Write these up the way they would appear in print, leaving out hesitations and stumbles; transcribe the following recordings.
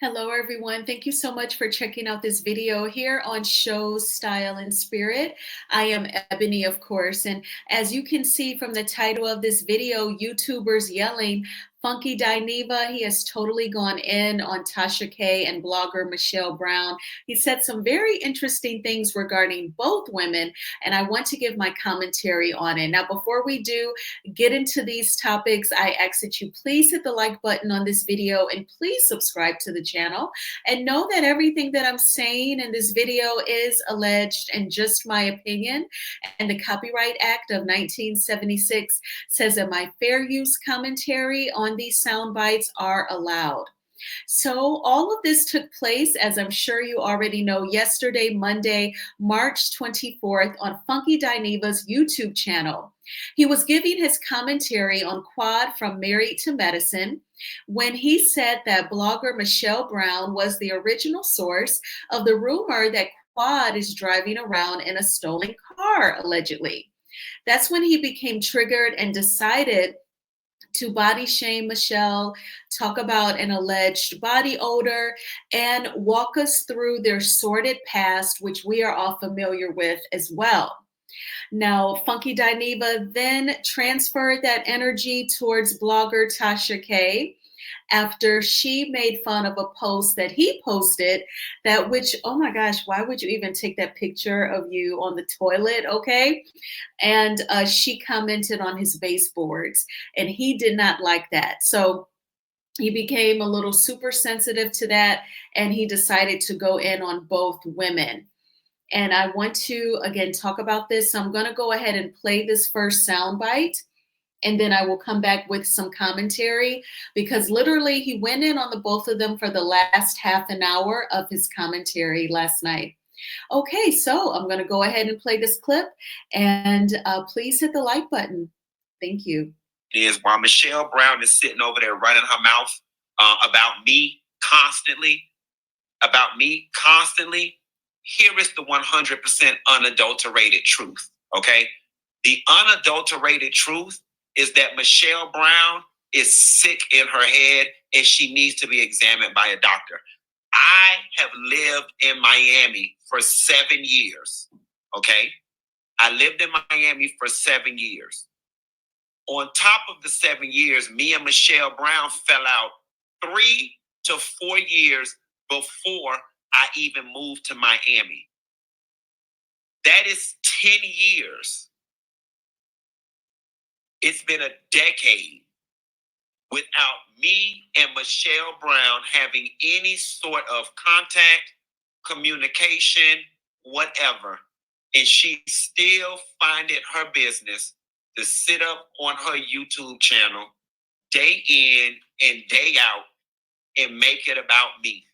Hello, everyone. Thank you so much for checking out this video here on Show Style and Spirit. I am Ebony, of course, and as you can see from the title of this video, YouTubers yelling, Funky Dineva, he has totally gone in on Tasha K and blogger Michelle Brown. He said some very interesting things regarding both women, and I want to give my commentary on it. Now, before we do get into these topics, I ask that you please hit the like button on this video and please subscribe to the channel. And know that everything that I'm saying in this video is alleged and just my opinion. And the Copyright Act of 1976 says that my fair use commentary on these sound bites are allowed. So all of this took place, as I'm sure you already know, yesterday, Monday, March 24th, on Funky Dineva's YouTube channel. He was giving his commentary on Quad from Married to Medicine when he said that blogger Michelle Brown was the original source of the rumor that Quad is driving around in a stolen car, allegedly. That's when he became triggered and decided to body shame Michelle, talk about an alleged body odor, and walk us through their sordid past, which we are all familiar with as well. Now, Funky Dineva then transferred that energy towards blogger Tasha K after she made fun of a post that he posted that which, oh my gosh, why would you even take that picture of you on the toilet, okay? And she commented on his baseboards, and he did not like that. So he became a little super sensitive to that, and he decided to go in on both women. And I want to, again, talk about this. So I'm going to go ahead and play this first soundbite, and then I will come back with some commentary, because literally he went in on the both of them for the last half an hour of his commentary last night. Okay, so I'm going to go ahead and play this clip, and please hit the like button. Thank you. Is while Michelle Brown is sitting over there running her mouth about me constantly, here is the 100% unadulterated truth, okay? The unadulterated truth is that Michelle Brown is sick in her head and she needs to be examined by a doctor. I have lived in Miami for 7 years, okay? I lived in Miami for 7 years. On top of the 7 years, me and Michelle Brown fell out 3 to 4 years before I even moved to Miami. That is 10 years. It's been a decade without me and Michelle Brown having any sort of contact, communication, whatever. And she still find it her business to sit up on her YouTube channel day in and day out and make it about me.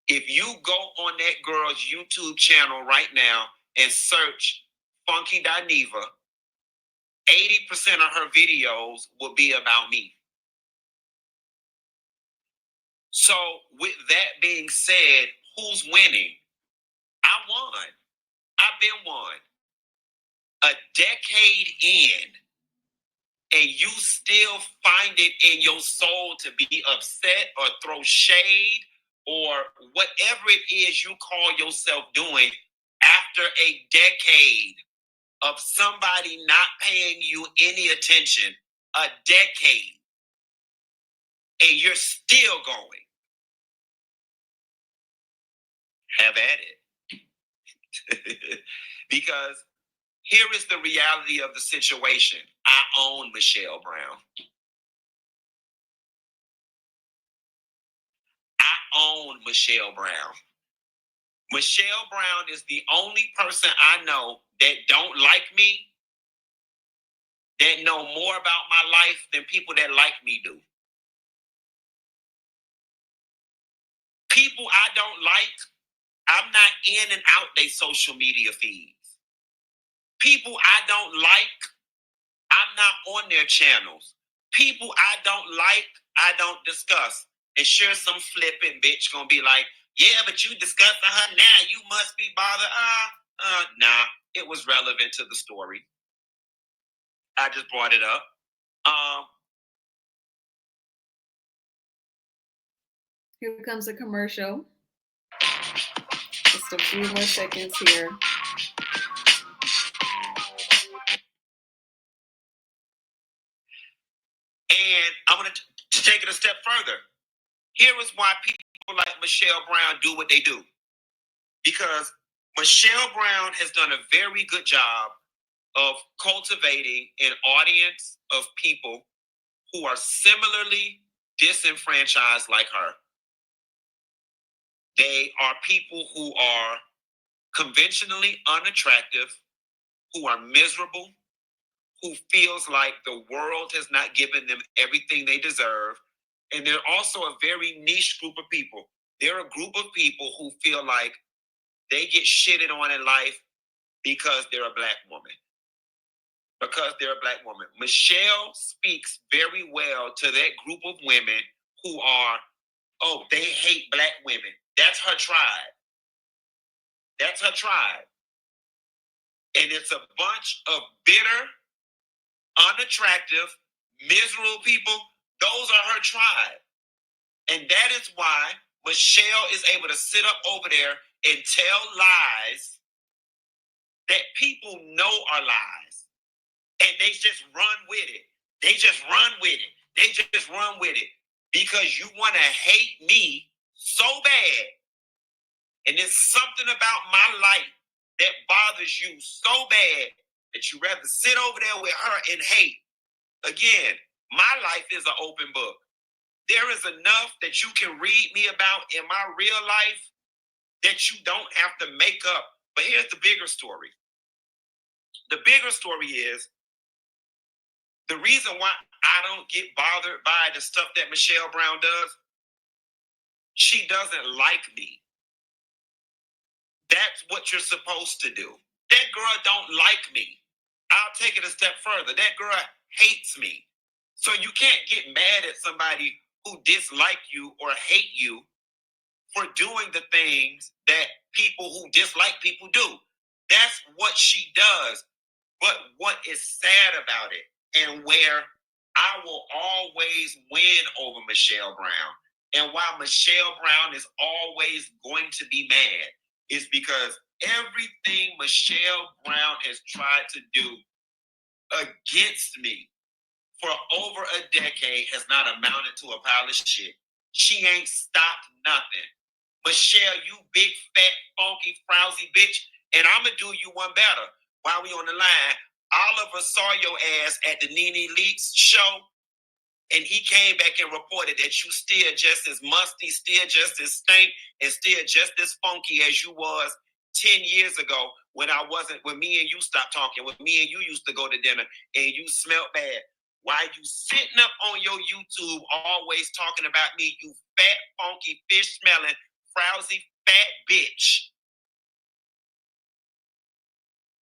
If you go on that girl's YouTube channel right now and search Funky Dineva, 80% of her videos will be about me. So with that being said, who's winning? I won. I've been won. A decade in, and you still find it in your soul to be upset or throw shade or whatever it is you call yourself doing after a decade of somebody not paying you any attention, a decade, and you're still going. Have at it. Because here is the reality of the situation. I own Michelle Brown. I own Michelle Brown. Michelle Brown is the only person I know that don't like me, that know more about my life than people that like me do. People I don't like, I'm not in and out their social media feeds. People I don't like, I'm not on their channels. People I don't like, I don't discuss. And sure, some flipping bitch gonna be like, yeah, but you discussing her now, you must be bothered. Nah, it was relevant to the story. I just brought it up. Here comes a commercial. Just a few more seconds here. And I'm going to take it a step further. Here is why people like Michelle Brown do what they do. Because Michelle Brown has done a very good job of cultivating an audience of people who are similarly disenfranchised like her. They are people who are conventionally unattractive, who are miserable, who feels like the world has not given them everything they deserve. And they're also a very niche group of people. They're a group of people who feel like they get shitted on in life because they're a black woman. Because they're a black woman. Michelle speaks very well to that group of women who are, oh, they hate black women. That's her tribe. That's her tribe. And it's a bunch of bitter, unattractive, miserable people. Those are her tribe. And that is why Michelle is able to sit up over there and tell lies that people know are lies. And they just run with it. They just run with it. They just run with it. Because you want to hate me so bad. And there's something about my life that bothers you so bad that you rather sit over there with her and hate. Again, my life is an open book. There is enough that you can read me about in my real life that you don't have to make up. But here's the bigger story. The bigger story is the reason why I don't get bothered by the stuff that Michelle Brown does. She doesn't like me. That's what you're supposed to do. That girl don't like me. I'll take it a step further. That girl hates me. So you can't get mad at somebody who dislike you or hate you for doing the things that people who dislike people do. That's what she does. But what is sad about it, and where I will always win over Michelle Brown, and why Michelle Brown is always going to be mad, is because everything Michelle Brown has tried to do against me for over a decade has not amounted to a pile of shit. She ain't stopped nothing. Michelle, you big, fat, funky, frowsy bitch, and I'm going to do you one better. While we on the line, Oliver saw your ass at the Nene Leakes show, and he came back and reported that you still just as musty, still just as stink, and still just as funky as you was 10 years ago when me and you stopped talking, when me and you used to go to dinner and you smelled bad. Why you sitting up on your YouTube always talking about me, you fat, funky, fish-smelling, frowsy, fat bitch?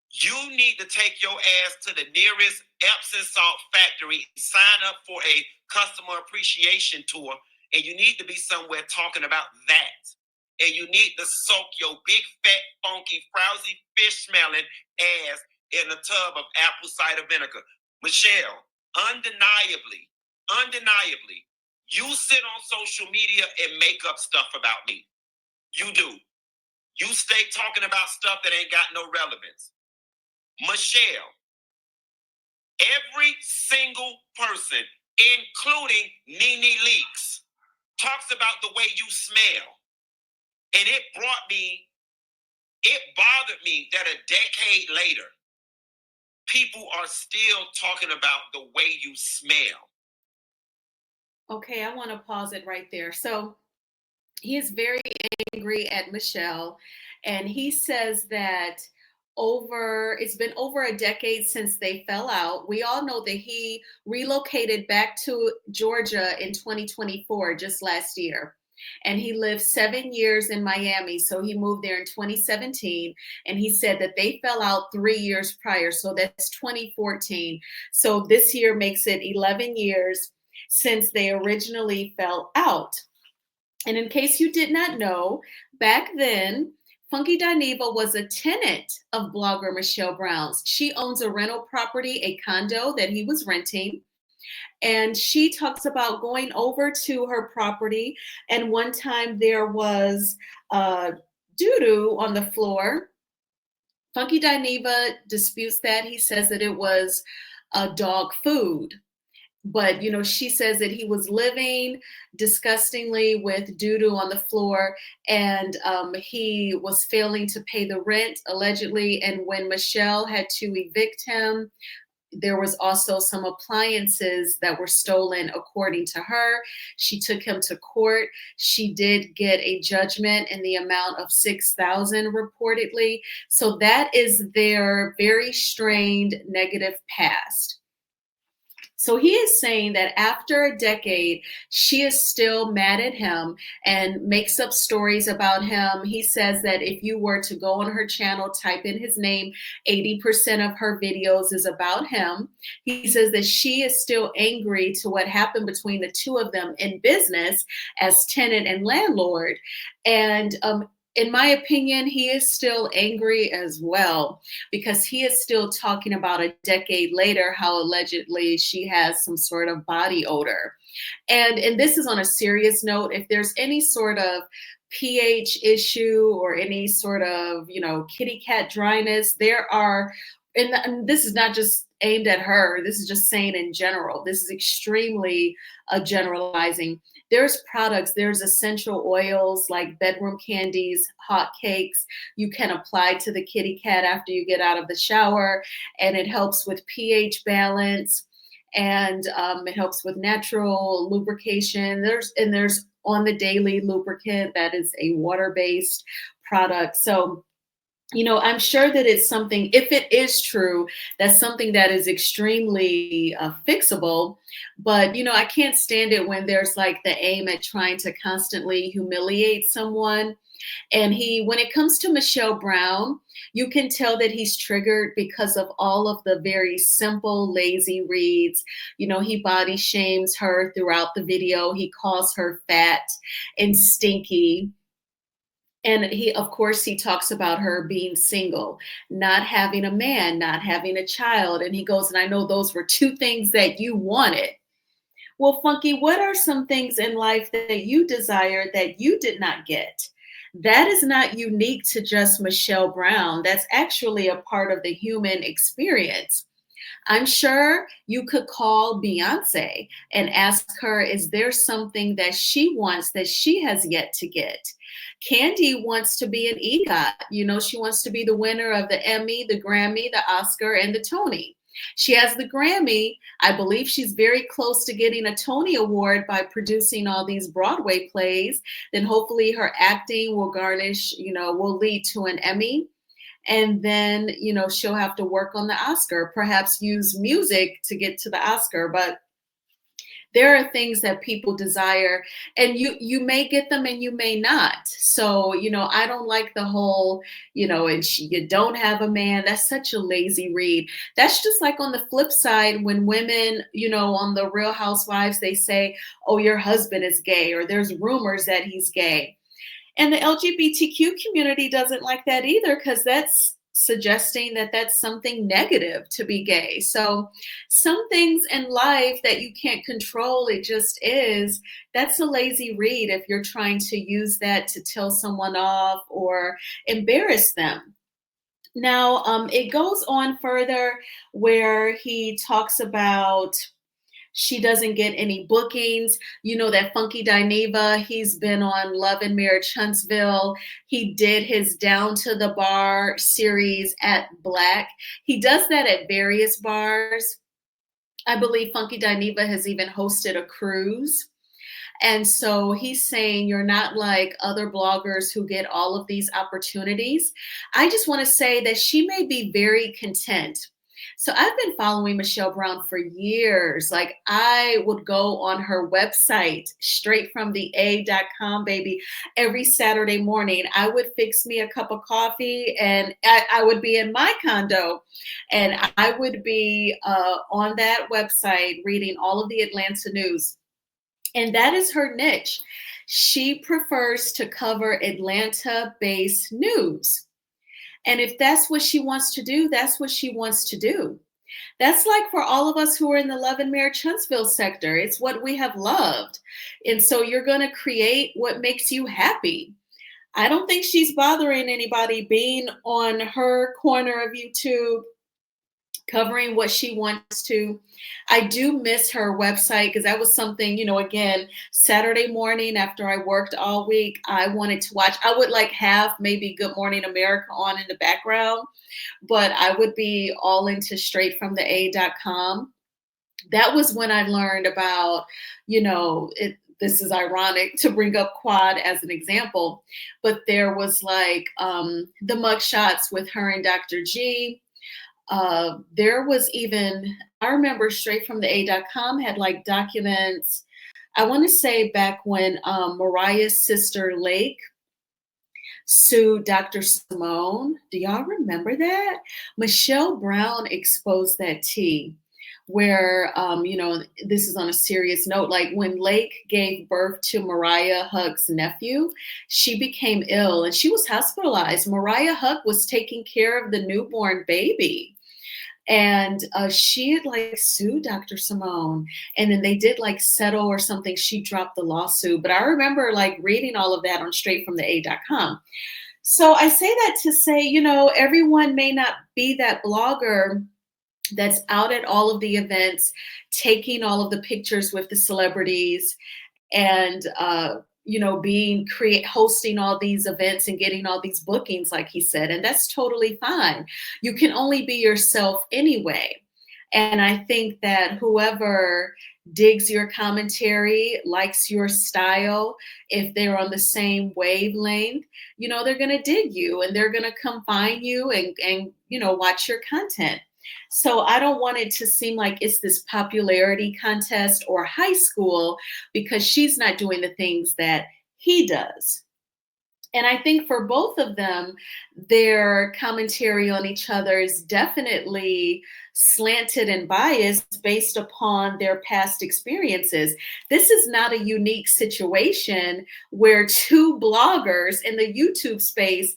You need to take your ass to the nearest Epsom salt factory, sign up for a customer appreciation tour, and you need to be somewhere talking about that. And you need to soak your big, fat, funky, frowsy, fish-smelling ass in a tub of apple cider vinegar. Michelle, undeniably, you sit on social media and make up stuff about me. You do. You stay talking about stuff that ain't got no relevance. Michelle, every single person, including Nene Leakes, talks about the way you smell. And it bothered me that a decade later, people are still talking about the way you smell. Okay, I want to pause it right there. So he is very angry at Michelle, and he says that it's been over a decade since they fell out. We all know that he relocated back to Georgia in 2024, just last year. And he lived 7 years in Miami. So he moved there in 2017. And he said that they fell out 3 years prior. So that's 2014. So this year makes it 11 years since they originally fell out. And in case you did not know, back then, Funky Dineva was a tenant of blogger Michelle Brown's. She owns a rental property, a condo that he was renting. And she talks about going over to her property, and one time there was uh, doo-doo on the floor. Funky Dineva disputes that. He says that it was dog food. But she says that he was living disgustingly with doo-doo on the floor, and he was failing to pay the rent allegedly. And when Michelle had to evict him, there was also some appliances that were stolen, according to her. She took him to court. She did get a judgment in the amount of 6,000 reportedly. So that is their very strained negative past. So he is saying that after a decade, she is still mad at him and makes up stories about him. He says that if you were to go on her channel, type in his name, 80% of her videos is about him. He says that she is still angry to what happened between the two of them in business as tenant and landlord. And in my opinion, he is still angry as well, because he is still talking about a decade later how allegedly she has some sort of body odor. And this is on a serious note. If there's any sort of pH issue or any sort of, kitty cat dryness, there are, and this is not just aimed at her, this is just saying in general, this is extremely generalizing. There's products, there's essential oils like bedroom candies, hot cakes you can apply to the kitty cat after you get out of the shower, and it helps with pH balance, and it helps with natural lubrication. There's on the daily lubricant that is a water-based product. So I'm sure that it's something, if it is true, that's something that is extremely fixable. But, I can't stand it when there's like the aim at trying to constantly humiliate someone. And when it comes to Michelle Brown, you can tell that he's triggered because of all of the very simple, lazy reads. He body shames her throughout the video. He calls her fat and stinky. And of course, he talks about her being single, not having a man, not having a child. And he goes, and I know those were two things that you wanted. Well, Funky, what are some things in life that you desired that you did not get? That is not unique to just Michelle Brown. That's actually a part of the human experience. I'm sure you could call Beyonce and ask her, is there something that she wants that she has yet to get? Candy wants to be an EGOT. She wants to be the winner of the Emmy, the Grammy, the Oscar, and the Tony. She has the Grammy. I believe she's very close to getting a Tony Award by producing all these Broadway plays. Then hopefully her acting will will lead to an Emmy. And then, she'll have to work on the Oscar, perhaps use music to get to the Oscar. But there are things that people desire, and you may get them and you may not. So, I don't like the whole, you don't have a man. That's such a lazy read. That's just like on the flip side, when women, on the Real Housewives, they say, oh, your husband is gay, or there's rumors that he's gay. And the LGBTQ community doesn't like that either, because that's suggesting that that's something negative to be gay. So some things in life that you can't control, it just is. That's a lazy read if you're trying to use that to tell someone off or embarrass them. Now, it goes on further where he talks about she doesn't get any bookings. That Funky Dineva, he's been on Love and Marriage Huntsville. He did his Down to the Bar series at Black. He does that at various bars. I believe Funky Dineva has even hosted a cruise. And so he's saying you're not like other bloggers who get all of these opportunities. I just want to say that she may be very content. So I've been following Michelle Brown for years. Like, I would go on her website straight from the A.com, baby, every Saturday morning. I would fix me a cup of coffee, and I would be in my condo, and I would be on that website reading all of the Atlanta news. And that is her niche. She prefers to cover Atlanta-based news. And if that's what she wants to do, that's what she wants to do. That's like for all of us who are in the Love and Mayor Chuntsville sector. It's what we have loved. And so you're going to create what makes you happy. I don't think she's bothering anybody being on her corner of YouTube, covering what she wants to. I do miss her website because that was something, again, Saturday morning after I worked all week, I wanted to watch. I would like have maybe Good Morning America on in the background, but I would be all into straightfromtha.com. That was when I learned about, this is ironic to bring up Quad as an example, but there was like the mugshots with her and Dr. G. There was even, I remember straightfromtha.com had like documents, I want to say back when Mariah's sister Lake sued Dr. Simone. Do y'all remember that? Michelle Brown exposed that tea where, this is on a serious note, like when Lake gave birth to Mariah Huck's nephew, she became ill and she was hospitalized. Mariah Huck was taking care of the newborn baby. And she had like sued Dr. Simone, and then they did like settle or something. She dropped the lawsuit. But I remember like reading all of that on straightfromtha.com. So I say that to say, everyone may not be that blogger that's out at all of the events, taking all of the pictures with the celebrities and, hosting all these events and getting all these bookings, like he said, and that's totally fine. You can only be yourself anyway. And I think that whoever digs your commentary, likes your style, if they're on the same wavelength, they're going to dig you and they're going to come find you and watch your content. So I don't want it to seem like it's this popularity contest or high school because she's not doing the things that he does. And I think for both of them, their commentary on each other is definitely slanted and biased based upon their past experiences. This is not a unique situation where two bloggers in the YouTube space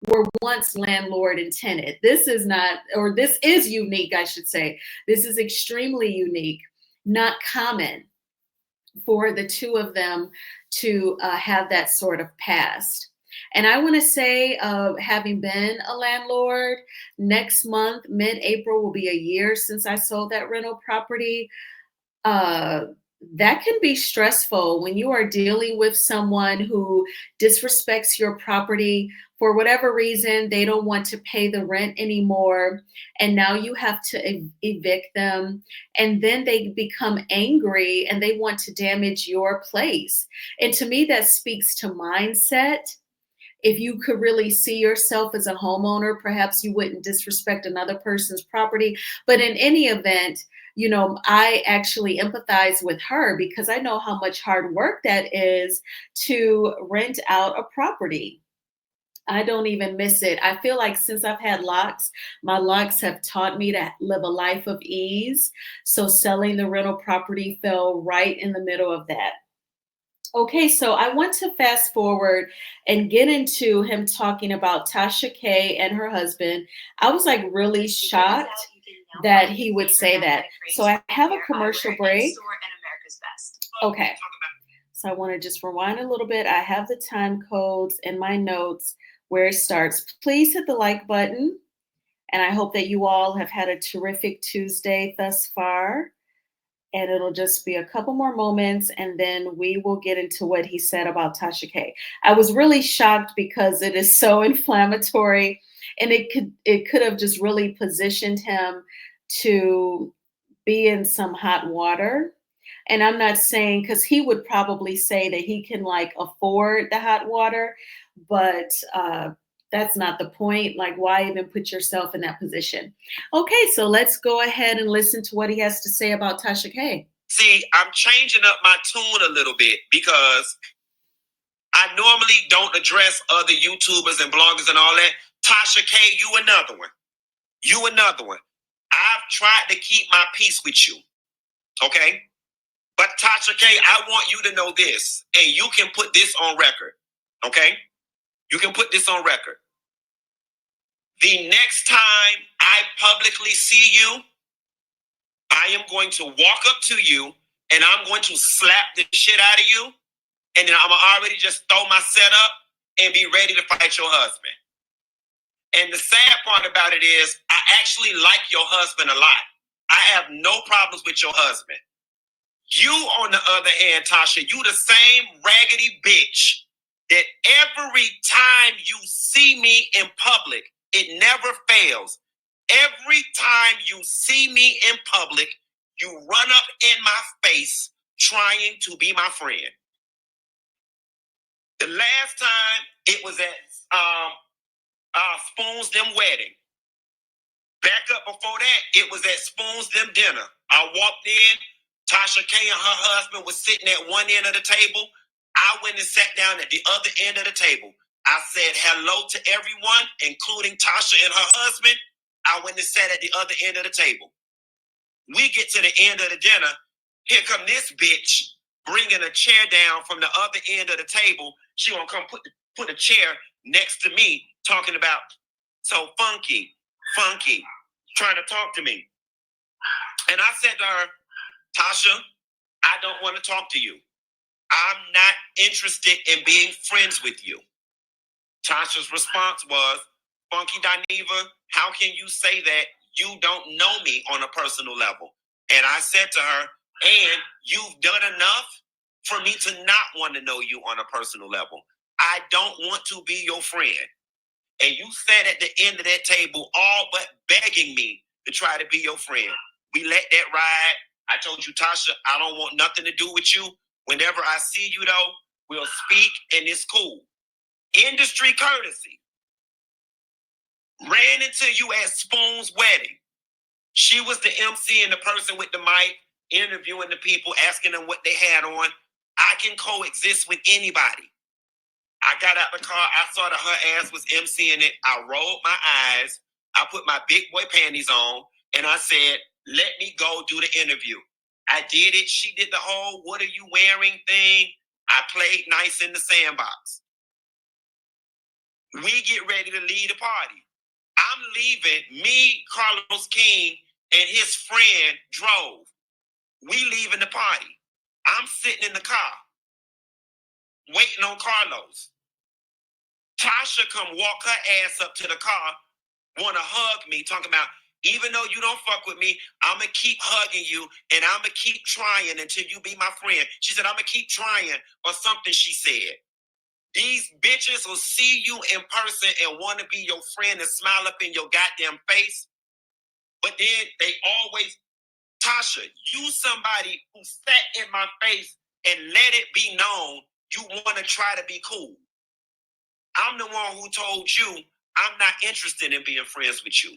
were once landlord and tenant. This is not, or this is unique, I should say. This is extremely unique, not common for the two of them to have that sort of past. And I want to say, having been a landlord, next month, mid-April, will be a year since I sold that rental property. That can be stressful when you are dealing with someone who disrespects your property for whatever reason. They don't want to pay the rent anymore, and now you have to evict them, and then they become angry and they want to damage your place. And to me, that speaks to mindset. If you could really see yourself as a homeowner, perhaps you wouldn't disrespect another person's property. But in any event, I actually empathize with her because I know how much hard work that is to rent out a property. I don't even miss it. I feel like since I've had locks, my locks have taught me to live a life of ease. So selling the rental property fell right in the middle of that. Okay, so I want to fast forward and get into him talking about Tasha K and her husband. I was like really shocked that he would say that. So I have a commercial break. Okay, so I want to just rewind a little bit. I have the time codes in my notes where it starts. Please hit the like button. And I hope that you all have had a terrific Tuesday thus far. And it'll just be a couple more moments, and then we will get into what he said about Tasha K. I was really shocked because it is so inflammatory, and it could have just really positioned him to be in some hot water. And I'm not saying, because he would probably say that he can like afford the hot water, but that's not the point. Like, why even put yourself in that position? Okay, so let's go ahead and listen to what he has to say about Tasha K. See, I'm changing up my tune a little bit because I normally don't address other YouTubers and bloggers and all that. Tasha K, you another one. You another one. I've tried to keep my peace with you. Okay? But Tasha K, I want you to know this, and you can put this on record. Okay? You can put this on record. The next time I publicly see you, I am going to walk up to you and I'm going to slap the shit out of you. And then I'm already just throw my setup and be ready to fight your husband. And the sad part about it is I actually like your husband a lot. I have no problems with your husband. You, on the other hand, Tasha, you the same raggedy bitch that every time you see me in public, it never fails. Every time you see me in public, you run up in my face trying to be my friend. The last time it was at Spoon's Them wedding. Back up before that, it was at Spoon's Them dinner. I walked in, Tasha K and her husband was sitting at one end of the table. I went and sat down at the other end of the table. I said hello to everyone, including Tasha and her husband. I went and sat at the other end of the table. We get to the end of the dinner. Here come this bitch bringing a chair down from the other end of the table. She gonna come put a chair next to me, talking about so funky, trying to talk to me. And I said to her, Tasha, I don't want to talk to you. I'm not interested in being friends with you. Tasha's response was, Funky Dineva, how can you say that? You don't know me on a personal level. And I said to her, and you've done enough for me to not want to know you on a personal level. I don't want to be your friend. And you sat at the end of that table all but begging me to try to be your friend. We let that ride. I told you, Tasha, I don't want nothing to do with you. Whenever I see you, though, we'll speak and it's cool. Industry courtesy. Ran into you at Spoon's wedding. She was the MC and the person with the mic, interviewing the people, asking them what they had on. I can coexist with anybody. I got out the car. I saw that her ass was MCing it. I rolled my eyes. I put my big boy panties on, and I said, let me go do the interview. I did it. She did the whole what are you wearing thing. I played nice in the sandbox. We get ready to leave the party. I'm leaving. Me, Carlos King, and his friend drove. We leaving the party. I'm sitting in the car, waiting on Carlos. Tasha come walk her ass up to the car, want to hug me, talking about, even though you don't fuck with me, I'm going to keep hugging you, and I'm going to keep trying until you be my friend. She said, I'm going to keep trying, or something she said. These bitches will see you in person and want to be your friend and smile up in your goddamn face. But then they always, Tasha, you somebody who sat in my face and let it be known you want to try to be cool. I'm the one who told you I'm not interested in being friends with you.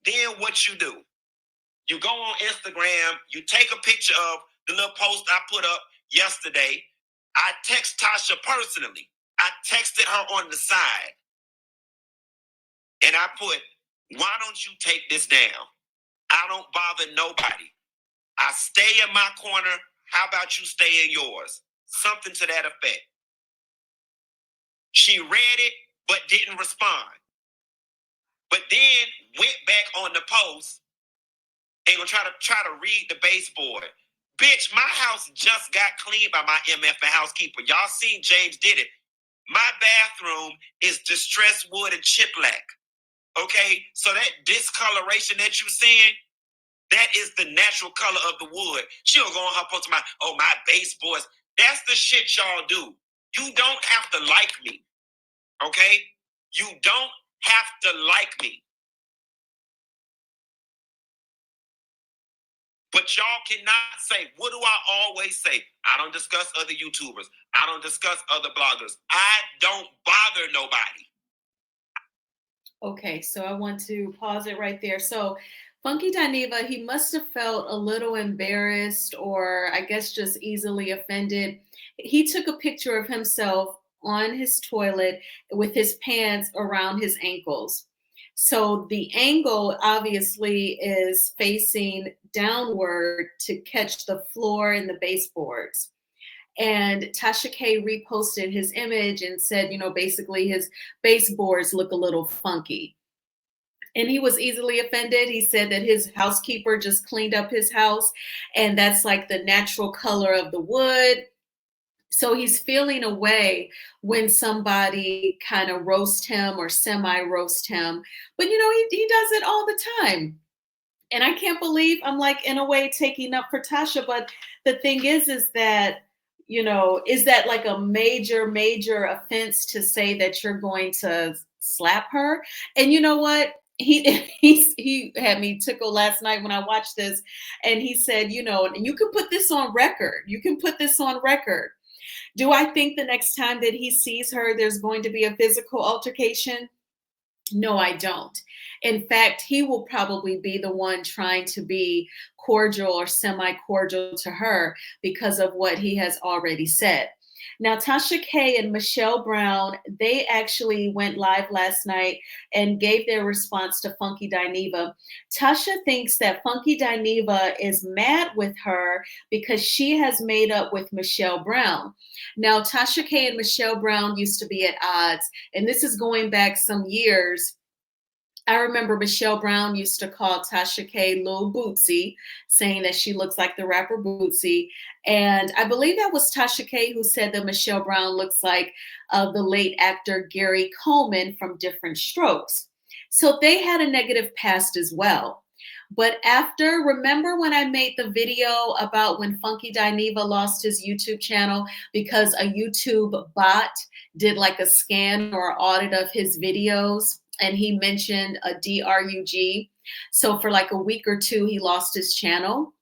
Then what you do? You go on Instagram, you take a picture of the little post I put up yesterday. I text Tasha personally. I texted her on the side. And I put, why don't you take this down? I don't bother nobody. I stay in my corner. How about you stay in yours? Something to that effect. She read it, but didn't respond. But then went back on the post and gonna try to read the baseboard. Bitch, my house just got cleaned by my MF and housekeeper. Y'all seen James did it. My bathroom is distressed wood and chiplac. Okay? So that discoloration that you seeing, that is the natural color of the wood. She'll go on her post my, oh, my baseboards. That's the shit y'all do. You don't have to like me. Okay? You don't have to like me. But y'all cannot say, what do I always say? I don't discuss other YouTubers. I don't discuss other bloggers. I don't bother nobody. Okay, so I want to pause it right there. So Funky Dineva, he must have felt a little embarrassed or I guess just easily offended. He took a picture of himself on his toilet with his pants around his ankles. So the angle obviously is facing downward to catch the floor and the baseboards. And Tasha K reposted his image and said, basically his baseboards look a little funky. and he was easily offended. He said that his housekeeper just cleaned up his house, and that's like the natural color of the wood. So he's feeling away when somebody kind of roast him or semi roast him. But he does it all the time. And I can't believe I'm like in a way taking up for Tasha. But the thing is that, is that like a major, major offense to say that you're going to slap her? And you know what? He had me tickled last night when I watched this, and he said, and you can put this on record. You can put this on record. Do I think the next time that he sees her, there's going to be a physical altercation? No, I don't. In fact, he will probably be the one trying to be cordial or semi cordial to her because of what he has already said. Now, Tasha K and Michelle Brown, they actually went live last night and gave their response to Funky Dineva. Tasha thinks that Funky Dineva is mad with her because she has made up with Michelle Brown. Now, Tasha K and Michelle Brown used to be at odds, and this is going back some years. I remember Michelle Brown used to call Tasha K Lil Bootsy, saying that she looks like the rapper Bootsy. And I believe that was Tasha K who said that Michelle Brown looks like the late actor Gary Coleman from Different Strokes. So they had a negative past as well. But remember when I made the video about when Funky Dineva lost his YouTube channel because a YouTube bot did like a scan or audit of his videos? And he mentioned a DRUG. So for like a week or two, he lost his channel.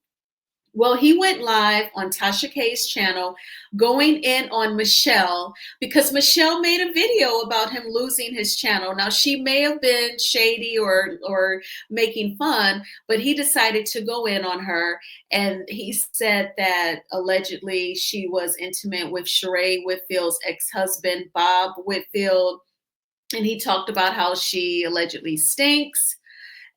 Well, he went live on Tasha K's channel, going in on Michelle because Michelle made a video about him losing his channel. Now, she may have been shady or making fun, but he decided to go in on her. And he said that allegedly she was intimate with Sheree Whitfield's ex-husband, Bob Whitfield. And he talked about how she allegedly stinks.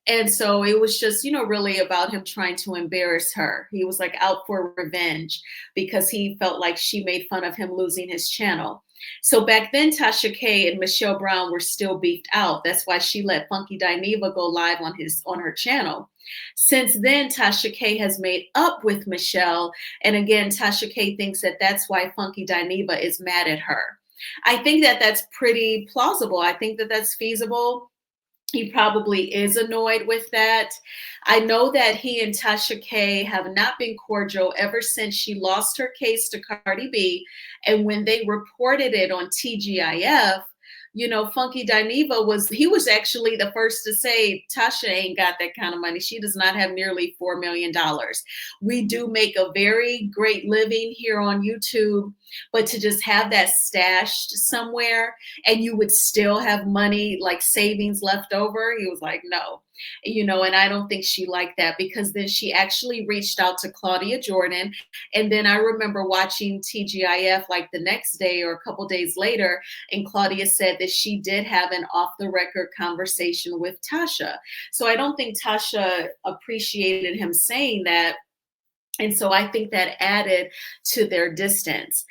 And so it was just, really about him trying to embarrass her. He was like out for revenge because he felt like she made fun of him losing his channel. So back then, Tasha K and Michelle Brown were still beefed out. That's why she let Funky Dineva go live on her channel. Since then, Tasha K has made up with Michelle. And again, Tasha K thinks that that's why Funky Dineva is mad at her. I think that that's pretty plausible. I think that that's feasible. He probably is annoyed with that. I know that he and Tasha K have not been cordial ever since she lost her case to Cardi B. And when they reported it on TGIF, Funky Dineva was actually the first to say, Tasha ain't got that kind of money. She does not have nearly $4 million. We do make a very great living here on YouTube, but to just have that stashed somewhere and you would still have money like savings left over, he was like, no. And I don't think she liked that because then she actually reached out to Claudia Jordan. And then I remember watching TGIF like the next day or a couple days later, and Claudia said that she did have an off the record conversation with Tasha. So I don't think Tasha appreciated him saying that. And so I think that added to their distance.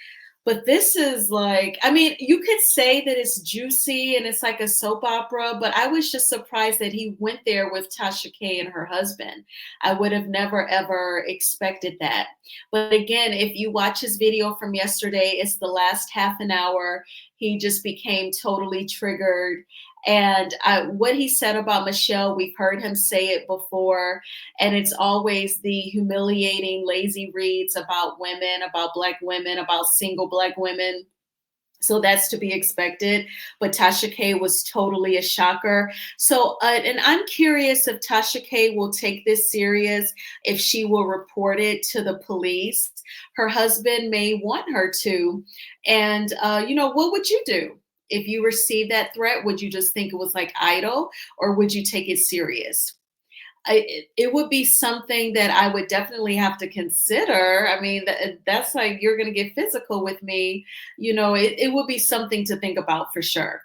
But this is like, I mean, you could say that it's juicy and it's like a soap opera, but I was just surprised that he went there with Tasha K and her husband. I would have never, ever expected that. But again, if you watch his video from yesterday, it's the last half an hour. He just became totally triggered. And what he said about Michelle, we've heard him say it before. And it's always the humiliating, lazy reads about women, about Black women, about single Black women. So that's to be expected. But Tasha K was totally a shocker. So, and I'm curious if Tasha K will take this serious, if she will report it to the police. Her husband may want her to. And, what would you do? If you received that threat, would you just think it was like idle, or would you take it serious? It would be something that I would definitely have to consider. I mean, that's like, you're going to get physical with me. It would be something to think about for sure.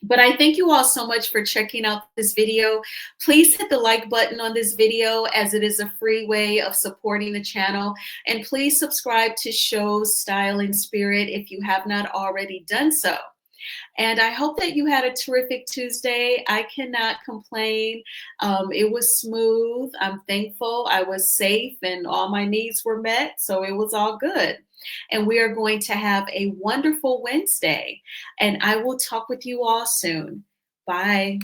But I thank you all so much for checking out this video. Please hit the like button on this video, as it is a free way of supporting the channel. And please subscribe to Shows Style and Spirit if you have not already done so. And I hope that you had a terrific Tuesday. I cannot complain. It was smooth. I'm thankful. I was safe and all my needs were met. So it was all good. And we are going to have a wonderful Wednesday. And I will talk with you all soon. Bye.